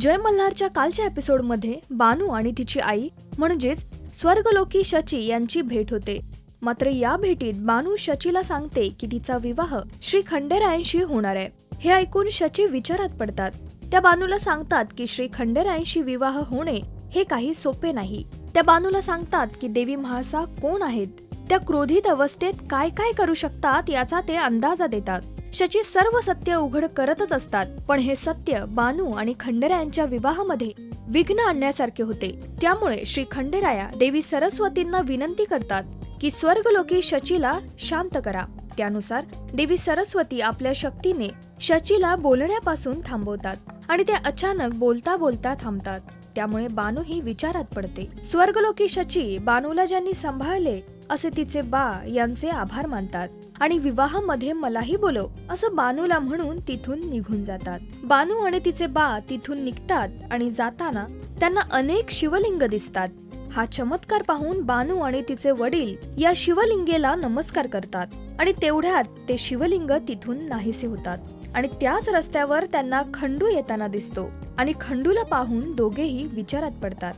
जय मल्हारच्या कालच्या एपिसोडमध्ये बानू आणि तिची आई म्हणजेच स्वर्गलोकी शची यांची भेट होते। मात्र या भेटीत बानू शचीला सांगते की तिचा विवाह श्री खंडेरायांशी होणार आहे। हे ऐकून शची विचारात पडतात। त्या बानूला सांगतात की श्री खंडेरायांशी विवाह होणे हे काही सोपे नाही। त्या बानूला सांगतात की देवी म्हाळसा कोण आहेत, त्या क्रोधित अवस्थेत काय काय करू शकतात याचा ते अंदाजा देतात। शची सर्व सत्य उघड करतच असतात, पण हे सत्य बानू आणि खंडेरायांच्या विवाहामध्ये विघ्न आणण्यासारखे होते। त्यामुळे श्री खंडेराया देवी सरस्वतींना विनंती करतात की स्वर्गलोकी शचीला शांत करा। त्यानुसार देवी सरस्वती आपल्या शक्तीने शचीला बोलण्यापासून थांबवतात आणि ते अचानक बोलता बोलता थांबतात। त्यामुळे बानू ही विचारात पडते। स्वर्गलोकी शची बानूला ज्यांनी सांभाळले असे तिचे बा यांचे आभार मानतात आणि विवाहामध्ये मलाही बोलव असं बानूला म्हणून तिथून निघून जातात। बानू आणि तिचे बा तिथून निघतात आणि जाताना त्यांना अनेक शिवलिंग दिसतात। हा चमत्कार पाहून बानू आणि तिचे वडील या शिवलिंगेला नमस्कार करतात आणि तेवढ्यात ते शिवलिंग तिथून नाहीसे होतात आणि त्याच रस्त्यावर त्यांना खंडू येताना दिसतो आणि खंडूला पाहून दोघेही विचारात पडतात।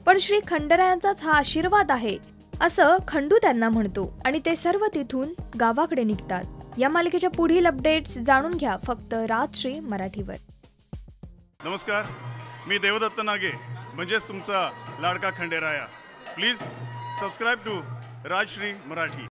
पण श्री खंडेरायांचाच हा आशीर्वाद आहे असं खंडू त्यांना म्हणतो आणि ते सर्व तिथून गावाकडे निघतात। या मालिकेच्या पुढील अपडेट्स जाणून घ्या फक्त राजश्री मराठीवर। नमस्कार, मी देवदत्त नागे म्हणजेच तुमचा लाडका Khanderaya. Please subscribe to Rajshri Marathi.